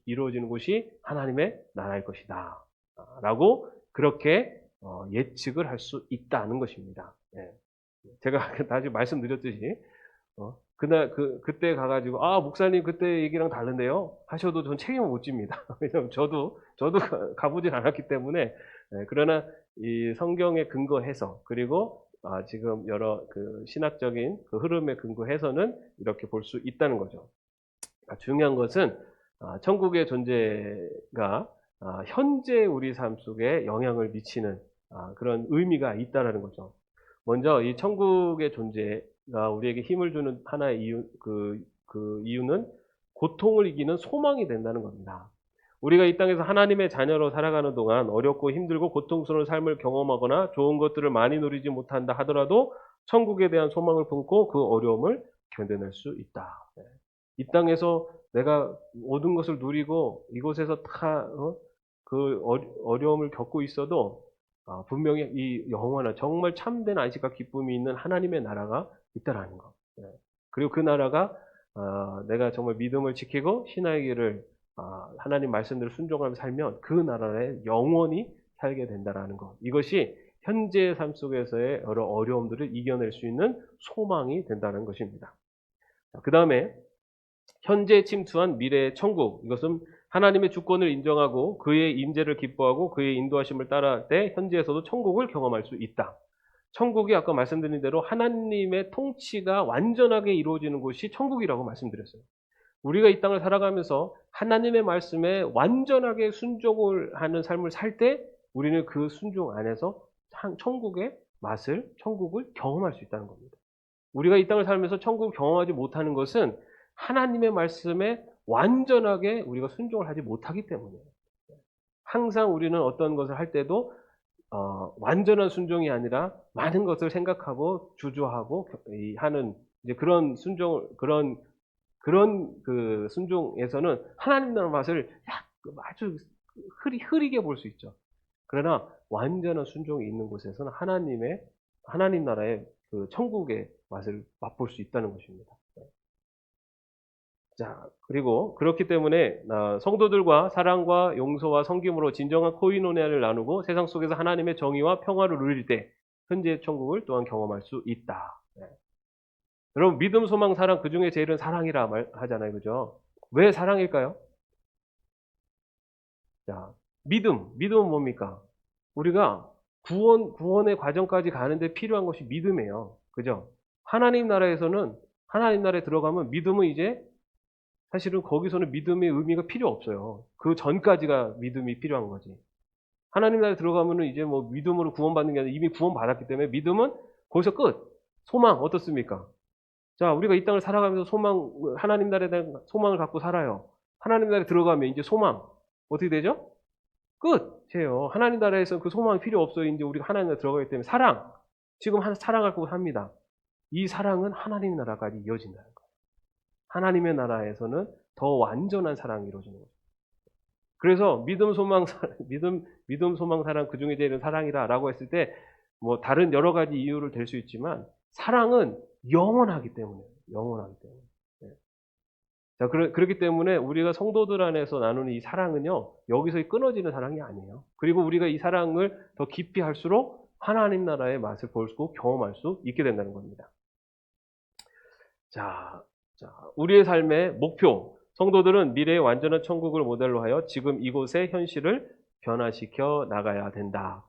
이루어지는 곳이 하나님의 나라일 것이다. 라고 그렇게 예측을 할 수 있다는 것입니다. 제가 다시 말씀드렸듯이 그때 가가지고 목사님 그때 얘기랑 다른데요 하셔도 전 책임을 못 집니다. 왜냐하면 저도 가보진 않았기 때문에 그러나 이 성경에 근거해서 그리고 지금 여러 그 신학적인 그 흐름에 근거해서는 이렇게 볼 수 있다는 거죠. 중요한 것은 천국의 존재가 현재 우리 삶 속에 영향을 미치는 그런 의미가 있다라는 거죠. 먼저 이 천국의 존재가 우리에게 힘을 주는 하나의 그 이유는 고통을 이기는 소망이 된다는 겁니다. 우리가 이 땅에서 하나님의 자녀로 살아가는 동안 어렵고 힘들고 고통스러운 삶을 경험하거나 좋은 것들을 많이 누리지 못한다 하더라도 천국에 대한 소망을 품고 그 어려움을 견뎌낼 수 있다. 이 땅에서 내가 모든 것을 누리고 이곳에서 그 어려움을 겪고 있어도 분명히 이 영원한 정말 참된 안식과 기쁨이 있는 하나님의 나라가 있다라는 것. 그리고 그 나라가 내가 정말 믿음을 지키고 신앙의 길을 하나님 말씀대로 순종하며 살면 그 나라에 영원히 살게 된다라는 것. 이것이 현재의 삶 속에서의 여러 어려움들을 이겨낼 수 있는 소망이 된다는 것입니다. 그 다음에 현재 침투한 미래의 천국. 이것은 하나님의 주권을 인정하고 그의 임재를 기뻐하고 그의 인도하심을 따라할 때 현재에서도 천국을 경험할 수 있다. 천국이 아까 말씀드린 대로 하나님의 통치가 완전하게 이루어지는 곳이 천국이라고 말씀드렸어요. 우리가 이 땅을 살아가면서 하나님의 말씀에 완전하게 순종을 하는 삶을 살 때 우리는 그 순종 안에서 천국의 맛을, 천국을 경험할 수 있다는 겁니다. 우리가 이 땅을 살면서 천국을 경험하지 못하는 것은 하나님의 말씀에 완전하게 우리가 순종을 하지 못하기 때문이에요. 항상 우리는 어떤 것을 할 때도 완전한 순종이 아니라 많은 것을 생각하고 주저하고 하는 이제 그런 그 순종에서는 하나님 나라 맛을 아주 흐리게 볼 수 있죠. 그러나 완전한 순종이 있는 곳에서는 하나님 나라의 그 천국의 맛을 맛볼 수 있다는 것입니다. 자, 그리고 그렇기 때문에 성도들과 사랑과 용서와 섬김으로 진정한 코이노니아를 나누고 세상 속에서 하나님의 정의와 평화를 누릴 때 현재의 천국을 또한 경험할 수 있다. 여러분, 믿음, 소망, 사랑, 그 중에 제일은 사랑이라 하잖아요. 그죠? 왜 사랑일까요? 자, 믿음은 뭡니까? 우리가 구원의 과정까지 가는데 필요한 것이 믿음이에요. 그죠? 하나님 나라에 들어가면 믿음은 이제 사실은 거기서는 믿음의 의미가 필요 없어요. 그 전까지가 믿음이 필요한 거지. 하나님 나라에 들어가면은 이제 뭐 믿음으로 구원받는 게 아니라 이미 구원받았기 때문에 믿음은 거기서 끝. 소망 어떻습니까? 자, 우리가 이 땅을 살아가면서 하나님 나라에 대한 소망을 갖고 살아요. 하나님 나라에 들어가면 이제 소망 어떻게 되죠? 끝이에요. 하나님 나라에서 그 소망이 필요 없어요. 이제 우리가 하나님 나라에 들어가기 때문에 지금 사랑을 갖고 삽니다. 이 사랑은 하나님 나라까지 이어진다는 거예요. 하나님의 나라에서는 더 완전한 사랑이 이루어지는 거죠. 그래서 믿음, 소망, 사랑 그 중에 제일은 사랑이다라고 했을 때 뭐 다른 여러 가지 이유를 댈 수 있지만 사랑은 영원하기 때문에. 네. 자, 그렇기 때문에 우리가 성도들 안에서 나누는 이 사랑은요, 여기서 끊어지는 사랑이 아니에요. 그리고 우리가 이 사랑을 더 깊이 할수록 하나님 나라의 맛을 볼 수, 경험할 수 있게 된다는 겁니다. 자, 우리의 삶의 목표. 성도들은 미래의 완전한 천국을 모델로 하여 지금 이곳의 현실을 변화시켜 나가야 된다.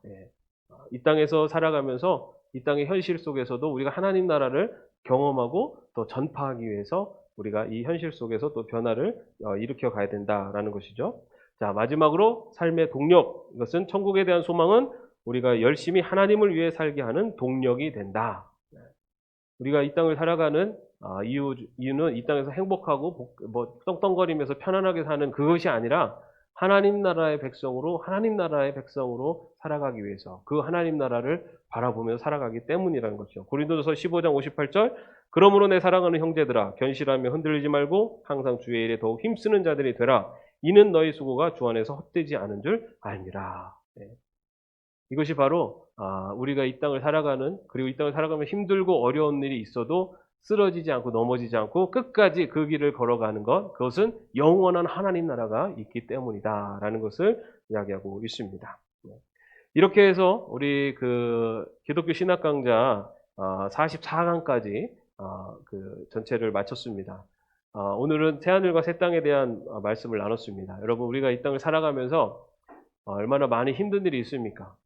이 땅에서 살아가면서 이 땅의 현실 속에서도 우리가 하나님 나라를 경험하고 또 전파하기 위해서 우리가 이 현실 속에서 또 변화를 일으켜 가야 된다라는 것이죠. 자, 마지막으로 삶의 동력. 이것은 천국에 대한 소망은 우리가 열심히 하나님을 위해 살게 하는 동력이 된다. 우리가 이 땅을 살아가는 이유는 이 땅에서 행복하고 떵떵거리면서 편안하게 사는 그것이 아니라 하나님 나라의 백성으로 살아가기 위해서 그 하나님 나라를 바라보며 살아가기 때문이라는 것이죠. 고린도전서 15장 58절 그러므로 내 사랑하는 형제들아 견실하며 흔들리지 말고 항상 주의 일에 더욱 힘쓰는 자들이 되라. 이는 너희 수고가 주 안에서 헛되지 않은 줄 알미라. 이것이 바로 우리가 이 땅을 살아가는 그리고 이 땅을 살아가면 힘들고 어려운 일이 있어도 쓰러지지 않고 넘어지지 않고 끝까지 그 길을 걸어가는 것 그것은 영원한 하나님 나라가 있기 때문이다라는 것을 이야기하고 있습니다. 이렇게 해서 우리 그 기독교 신학 강좌 44강까지 그 전체를 마쳤습니다. 오늘은 새하늘과 새 땅에 대한 말씀을 나눴습니다. 여러분 우리가 이 땅을 살아가면서 얼마나 많이 힘든 일이 있습니까?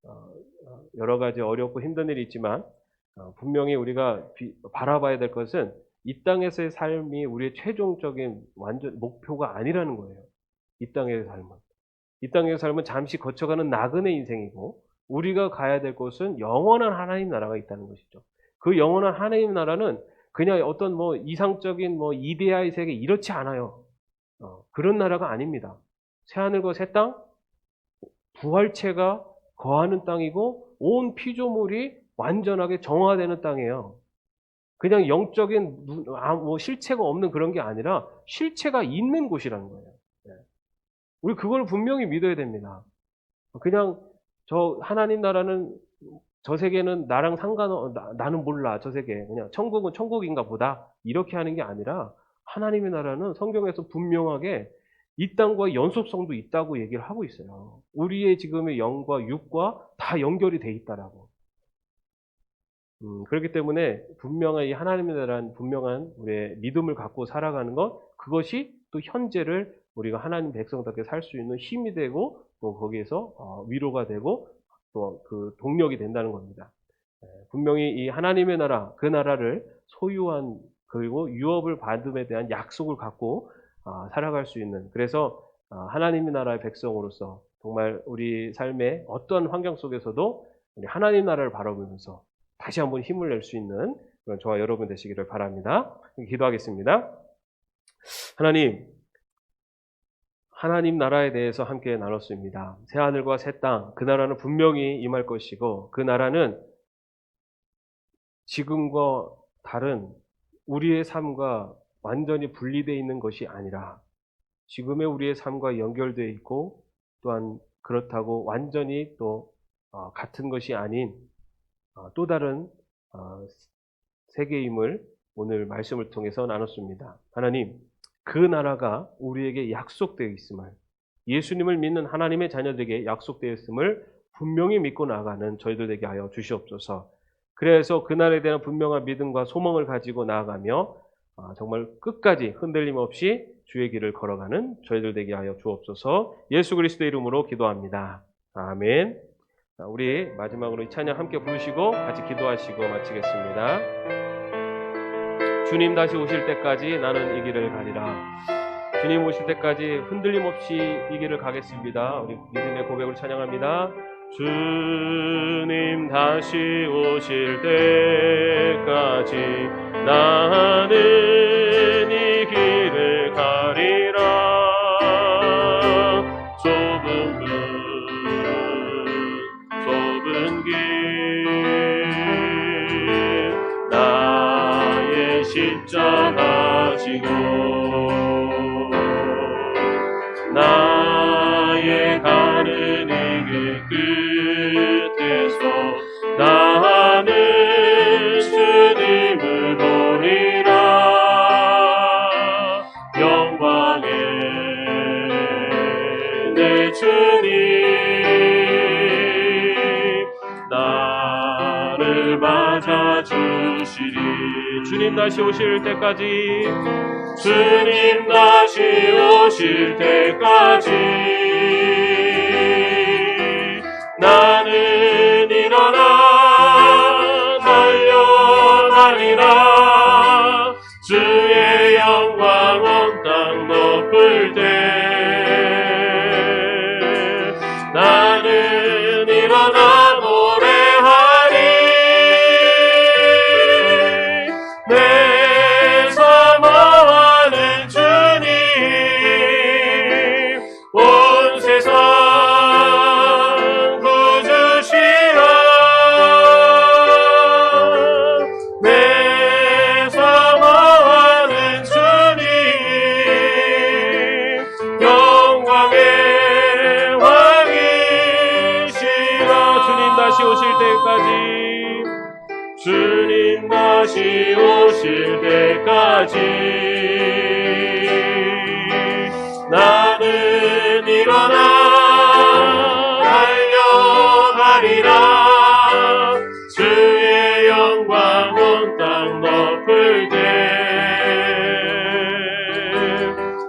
여러 가지 어렵고 힘든 일이 있지만 분명히 우리가 바라봐야 될 것은 이 땅에서의 삶이 우리의 최종적인 완전 목표가 아니라는 거예요. 이 땅의 삶은. 이 땅의 삶은 잠시 거쳐가는 나그네 인생이고 우리가 가야 될 곳은 영원한 하나님 나라가 있다는 것이죠. 그 영원한 하나님 나라는 그냥 어떤 뭐 이상적인 뭐 이데아의 세계 이렇지 않아요. 그런 나라가 아닙니다. 새하늘과 새 땅, 부활체가 거하는 땅이고 온 피조물이 완전하게 정화되는 땅이에요. 그냥 영적인 뭐 실체가 없는 그런 게 아니라 실체가 있는 곳이라는 거예요. 우리 그걸 분명히 믿어야 됩니다. 그냥 저 하나님 나라는 저 세계는 나랑 나는 몰라 저 세계 그냥 천국은 천국인가 보다 이렇게 하는 게 아니라 하나님의 나라는 성경에서 분명하게 이 땅과 연속성도 있다고 얘기를 하고 있어요. 우리의 지금의 영과 육과 다 연결이 돼 있다라고. 그렇기 때문에 분명한 이 하나님의 나라는 분명한 우리의 믿음을 갖고 살아가는 것, 그것이 또 현재를 우리가 하나님 백성답게 살 수 있는 힘이 되고 또 거기에서 위로가 되고 또 그 동력이 된다는 겁니다. 분명히 이 하나님의 나라, 그 나라를 소유한 그리고 유업을 받음에 대한 약속을 갖고 살아갈 수 있는, 그래서 하나님의 나라의 백성으로서 정말 우리 삶의 어떤 환경 속에서도 우리 하나님 나라를 바라보면서 다시 한번 힘을 낼 수 있는 그런 저와 여러분 되시기를 바랍니다. 기도하겠습니다. 하나님 나라에 대해서 함께 나눴습니다. 새하늘과 새 땅, 그 나라는 분명히 임할 것이고 그 나라는 지금과 다른 우리의 삶과 완전히 분리되어 있는 것이 아니라 지금의 우리의 삶과 연결되어 있고 또한 그렇다고 완전히 또 같은 것이 아닌 또 다른 세계임을 오늘 말씀을 통해서 나눴습니다. 하나님, 그 나라가 우리에게 약속되어 있음을, 예수님을 믿는 하나님의 자녀들에게 약속되어 있음을 분명히 믿고 나아가는 저희들 되게 하여 주시옵소서. 그래서 그 날에 대한 분명한 믿음과 소망을 가지고 나아가며 정말 끝까지 흔들림 없이 주의 길을 걸어가는 저희들 되게 하여 주옵소서. 예수 그리스도의 이름으로 기도합니다. 아멘. 우리 마지막으로 이 찬양 함께 부르시고 같이 기도하시고 마치겠습니다. 주님 다시 오실 때까지 나는 이 길을 가리라. 주님 오실 때까지 흔들림 없이 이 길을 가겠습니다. 우리 믿음의 고백을 찬양합니다. 주님 다시 오실 때까지 나는 이 길을 가리라. 좁은 길 나의 십자가 지고 나의 가는 이 길 끝에서 나는 주님을 보리라. 영광의 내 주님 나를 맞아주시리. 주님 다시 오실 때까지, 주님 다시 오실 때까지 나는 일어나 달려가리라. 주의 영광 온 땅 덮을 때 나는 일어나 노래하리. 내 사모하는 주님 온 세상 구주시라. 내 사모하는 주님 영광의 왕이시라. 주님 다시 오실 때까지, 주님 다시 오실 때까지 나는 일어나 달려가리라. 주의 영광 온 땅 덮을 때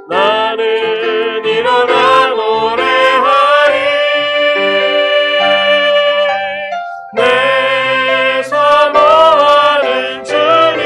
나는 일어나 노래하리. 내 사모하는 주님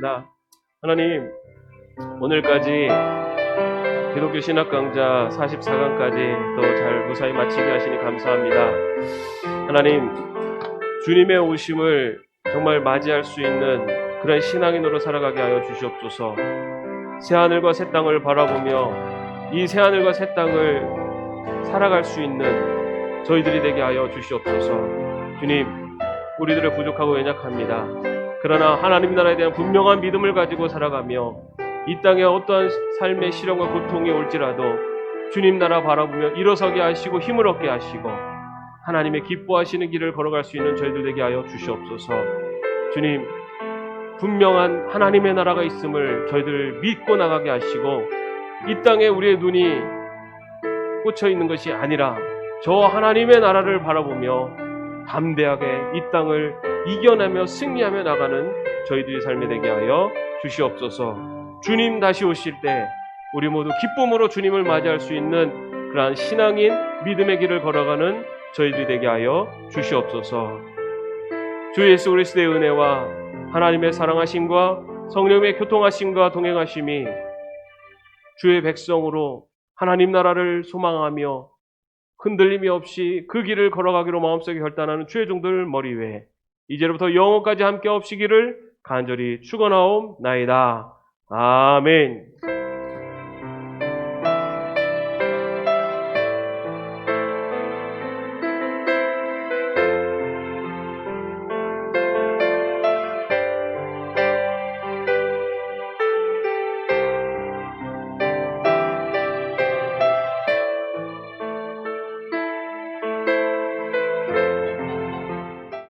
기도합니다. 하나님, 오늘까지 기독교 신학 강좌 44강까지 또 잘 무사히 마치게 하시니 감사합니다. 하나님, 주님의 오심을 정말 맞이할 수 있는 그런 신앙인으로 살아가게 하여 주시옵소서. 새하늘과 새 땅을 바라보며 이 새하늘과 새 땅을 살아갈 수 있는 저희들이 되게 하여 주시옵소서. 주님, 우리들의 부족하고 연약합니다. 그러나 하나님 나라에 대한 분명한 믿음을 가지고 살아가며 이 땅에 어떠한 삶의 시련과 고통이 올지라도 주님 나라 바라보며 일어서게 하시고 힘을 얻게 하시고 하나님의 기뻐하시는 길을 걸어갈 수 있는 저희들 되게 하여 주시옵소서. 주님, 분명한 하나님의 나라가 있음을 저희들 믿고 나가게 하시고 이 땅에 우리의 눈이 꽂혀 있는 것이 아니라 저 하나님의 나라를 바라보며 담대하게 이 땅을 이겨내며 승리하며 나가는 저희들의 삶이 되게 하여 주시옵소서. 주님 다시 오실 때 우리 모두 기쁨으로 주님을 맞이할 수 있는 그러한 신앙인 믿음의 길을 걸어가는 저희들이 되게 하여 주시옵소서. 주 예수 그리스도의 은혜와 하나님의 사랑하심과 성령의 교통하심과 동행하심이 주의 백성으로 하나님 나라를 소망하며 흔들림이 없이 그 길을 걸어가기로 마음속에 결단하는 주의 종들 머리 위에 이제로부터 영원까지 함께 없시기를 간절히 축원하옵나이다. 아멘.